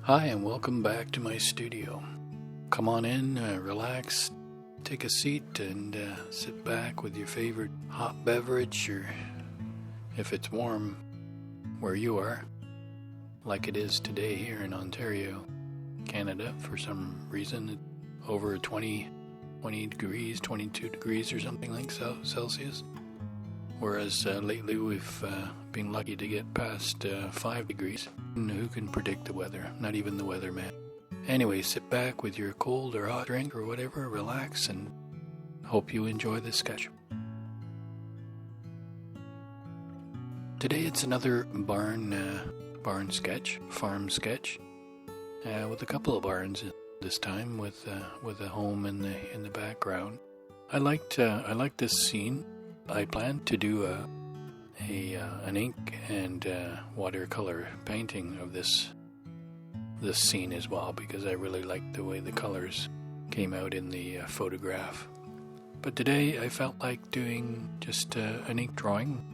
Hi, and welcome back to my studio. Come on in, relax, take a seat, and sit back with your favorite hot beverage, or if it's warm where you are, like it is today here in Ontario, Canada. For some reason, over 20 degrees, 22 degrees or something like Celsius. Whereas lately we've been lucky to get past 5 degrees. And who can predict the weather? Not even the weatherman. Anyway, sit back with your cold or hot drink or whatever, relax, and hope you enjoy this sketch. Today it's another barn sketch, farm sketch, with a couple of barns this time, with a home in the background. I liked this scene. I planned to do an ink and watercolor painting of this scene as well, because I really liked the way the colors came out in the photograph. But today I felt like doing just an ink drawing.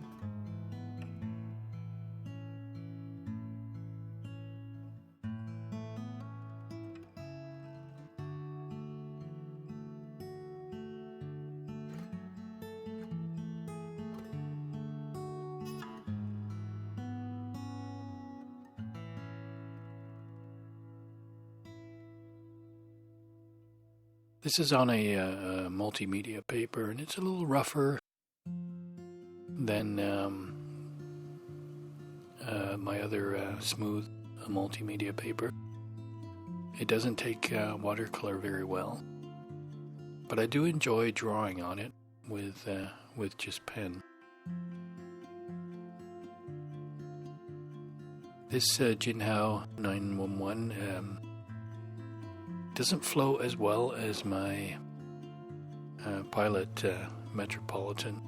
This is on a multimedia paper, and it's a little rougher than my other smooth multimedia paper. It doesn't take watercolor very well, but I do enjoy drawing on it with just pen. This Jinhao 911 doesn't flow as well as my Pilot Metropolitan,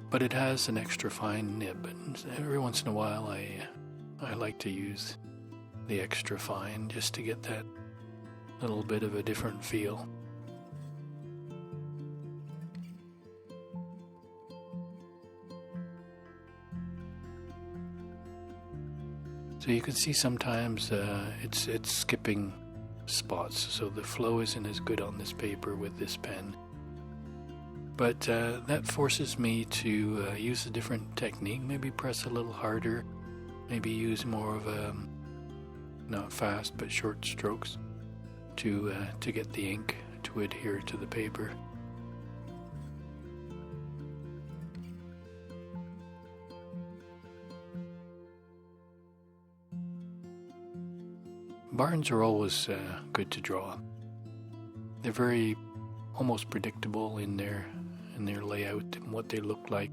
but it has an extra fine nib, and every once in a while I like to use the extra fine just to get that little bit of a different feel. So you can see sometimes it's skipping spots, so the flow isn't as good on this paper with this pen. But that forces me to use a different technique, maybe press a little harder, maybe use more of a, not fast but short strokes to get the ink to adhere to the paper. Barns are always good to draw. They're very almost predictable in their layout and what they look like,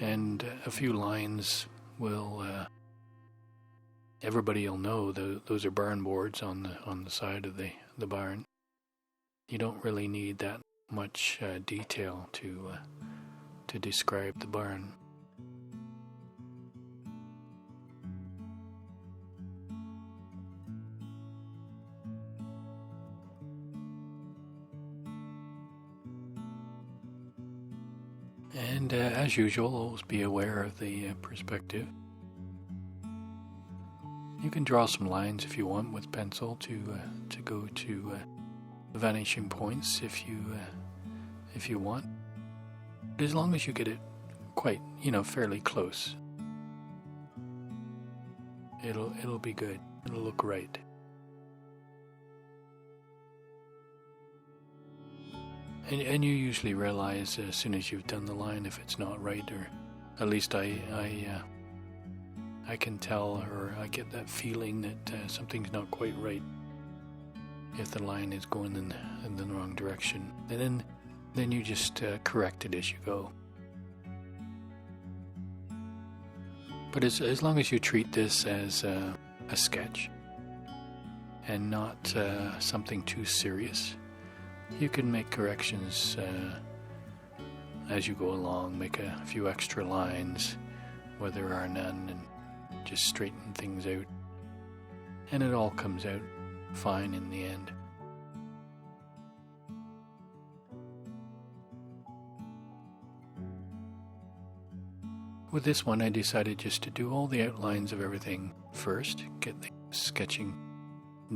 and a few lines will everybody will know those are barn boards on the side of the barn. You don't really need that much detail to describe the barn. And as usual, always be aware of the perspective. You can draw some lines if you want with pencil to go to vanishing points if you want. But as long as you get it quite, fairly close, it'll be good. It'll look right. And you usually realize as soon as you've done the line if it's not right, or at least I can tell, or I get that feeling that something's not quite right if the line is going in the wrong direction. And then you just correct it as you go. But as long as you treat this as a sketch and not something too serious, you can make corrections as you go along, make a few extra lines where there are none, and just straighten things out. And it all comes out fine in the end. With this one, I decided just to do all the outlines of everything first, get things sketching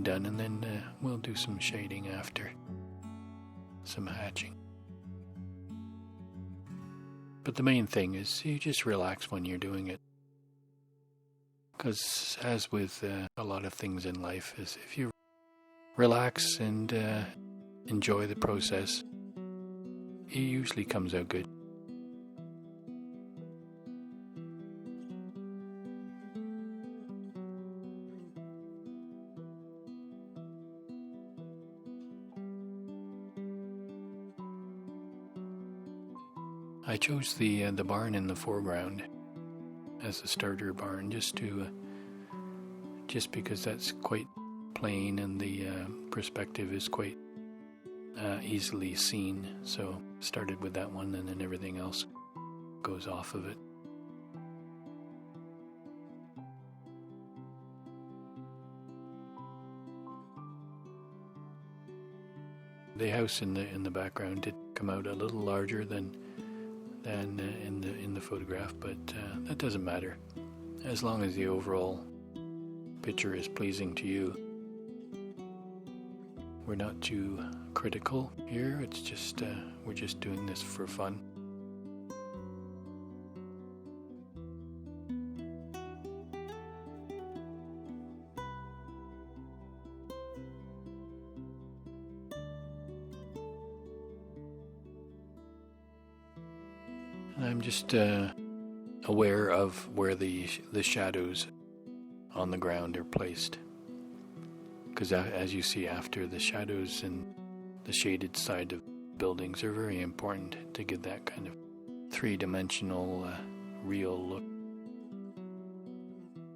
done, and then we'll do some shading after, some hatching. But the main thing is you just relax when you're doing it. Because as with a lot of things in life, is if you relax and enjoy the process, it usually comes out good. I chose the barn in the foreground as a starter barn, just because that's quite plain and the perspective is quite easily seen. So started with that one, and then everything else goes off of it. The house in the background did come out a little larger than in the photograph, but that doesn't matter as long as the overall picture is pleasing to you. We're not too critical here. It's just we're just doing this for fun. I'm just aware of where the shadows on the ground are placed, because as you see after, the shadows in the shaded side of buildings are very important to give that kind of three-dimensional real look.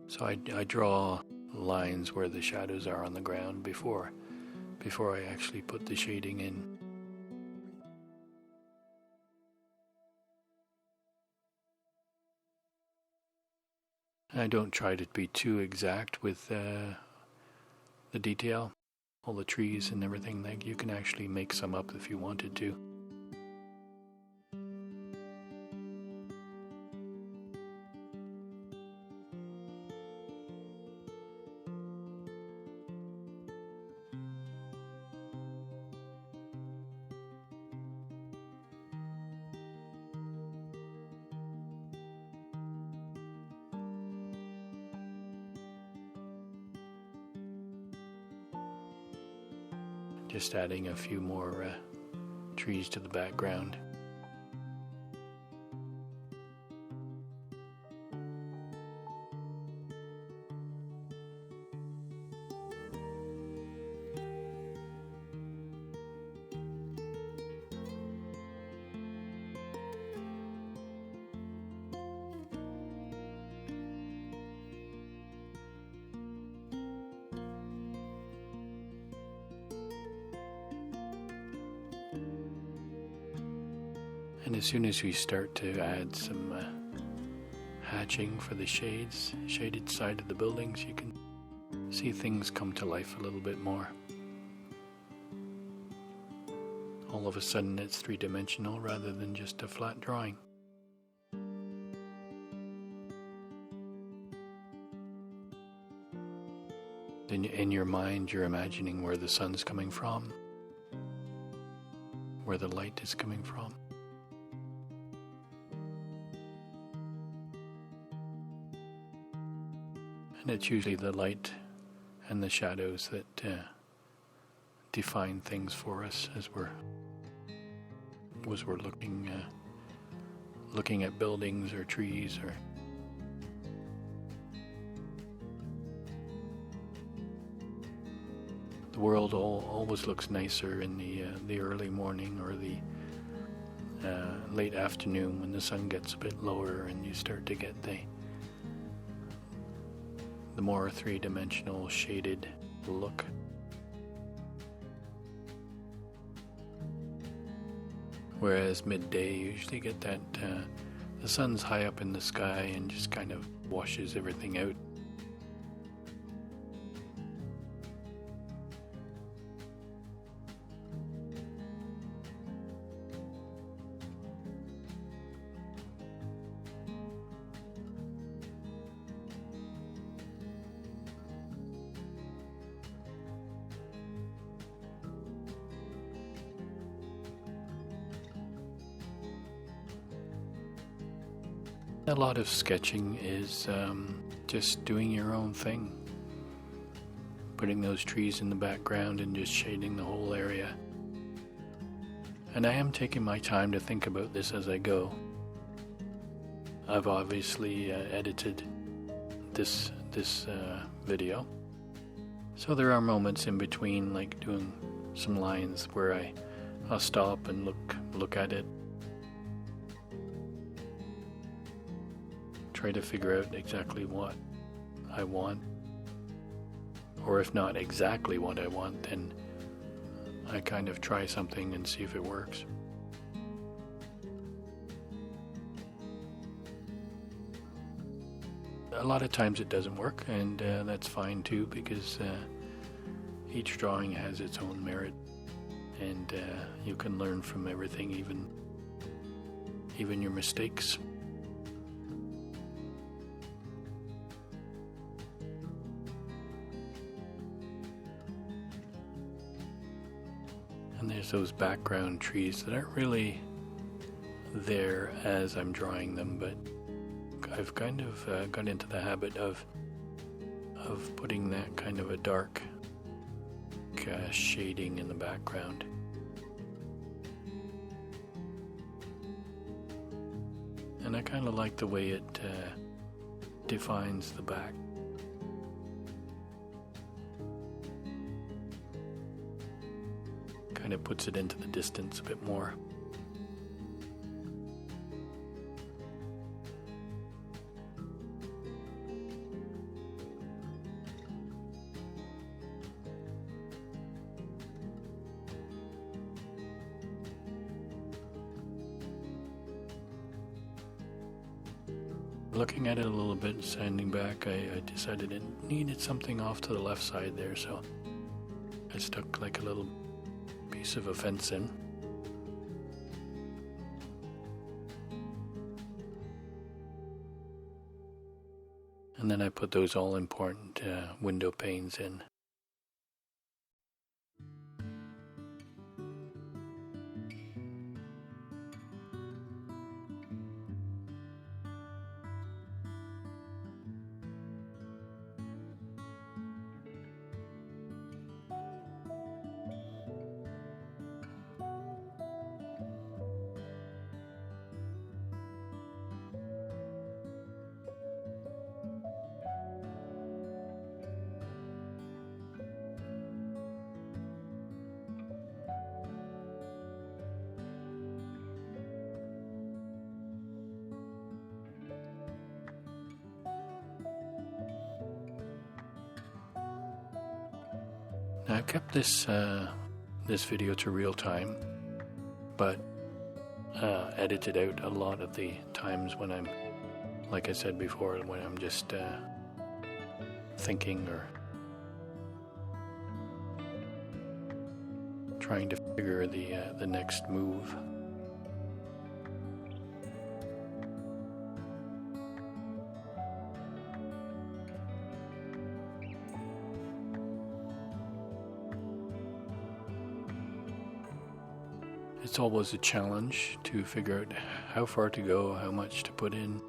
So I draw lines where the shadows are on the ground before I actually put the shading in. I don't try to be too exact with the detail, all the trees and everything. Like, you can actually make some up if you wanted to. Just adding a few more trees to the background. And as soon as we start to add some hatching for the shaded side of the buildings, you can see things come to life a little bit more. All of a sudden it's three-dimensional rather than just a flat drawing. In your mind, you're imagining where the sun's coming from, where the light is coming from. And it's usually the light and the shadows that define things for us as we're looking at buildings or trees or. The world always looks nicer in the early morning or the late afternoon when the sun gets a bit lower and you start to get the more three-dimensional shaded look. Whereas midday, you usually get that the sun's high up in the sky and just kind of washes everything out. A lot of sketching is just doing your own thing. Putting those trees in the background and just shading the whole area. And I am taking my time to think about this as I go. I've obviously edited this video, so there are moments in between, like doing some lines where I'll stop and look at it, try to figure out exactly what I want, or if not exactly what I want, then I kind of try something and see if it works. A lot of times it doesn't work, and that's fine too, because each drawing has its own merit, and you can learn from everything, even your mistakes. And there's those background trees that aren't really there as I'm drawing them, but I've kind of got into the habit of putting that kind of a dark shading in the background. And I kind of like the way it defines the back. Kind of puts it into the distance a bit more. Looking at it a little bit, standing back, I decided it needed something off to the left side there, so I stuck like a little piece of a fence in. And then I put those all important window panes in. Now, I've kept this video to real time, but edited out a lot of the times when I'm, like I said before, when I'm just thinking or trying to figure the next move. It's always a challenge to figure out how far to go, how much to put in,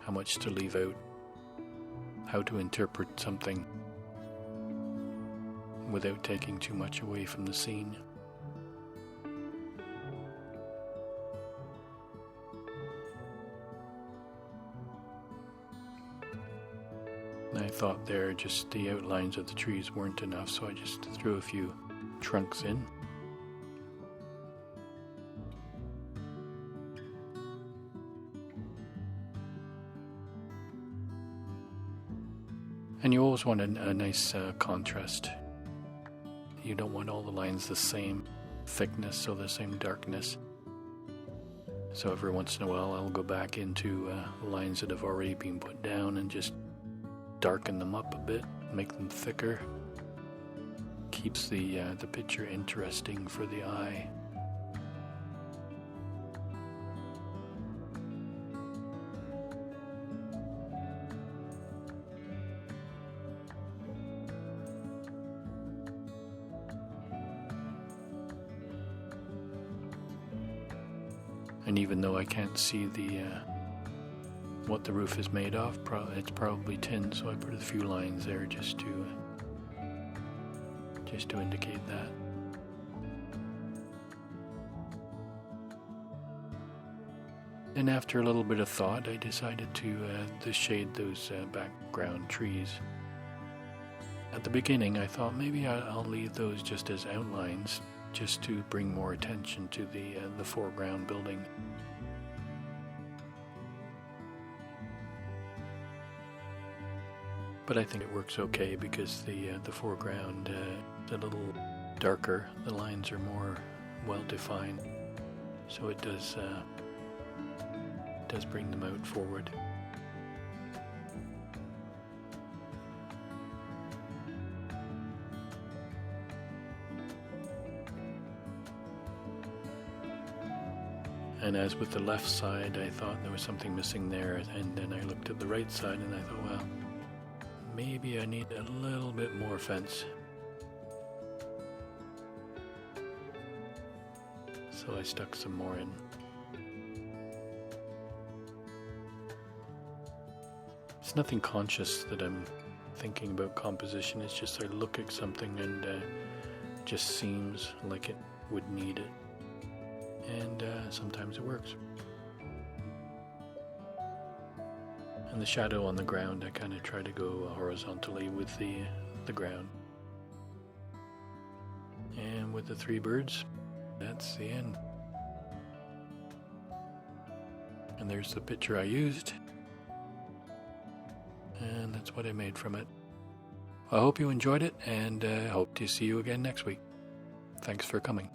how much to leave out, how to interpret something without taking too much away from the scene. And I thought there just the outlines of the trees weren't enough, so I just threw a few trunks in. And you always want a nice contrast. You don't want all the lines the same thickness or the same darkness. So every once in a while I'll go back into lines that have already been put down and just darken them up a bit, make them thicker. Keeps the picture interesting for the eye. And even though I can't see the what the roof is made of. It's probably tin, so I put a few lines there just to indicate that. And after a little bit of thought, I decided to shade those background trees. At the beginning, I thought maybe I'll leave those just as outlines, just to bring more attention to the foreground building. But I think it works okay because the foreground is a little darker. The lines are more well defined, so it does bring them out forward. And as with the left side, I thought there was something missing there, and then I looked at the right side and I thought, well, maybe I need a little bit more fence. So I stuck some more in. It's nothing conscious that I'm thinking about composition. It's just I look at something and it just seems like it would need it. And sometimes it works. And the shadow on the ground, I kind of try to go horizontally with the ground. And with the three birds, that's the end. And there's the picture I used. And that's what I made from it. I hope you enjoyed it, and I hope to see you again next week. Thanks for coming.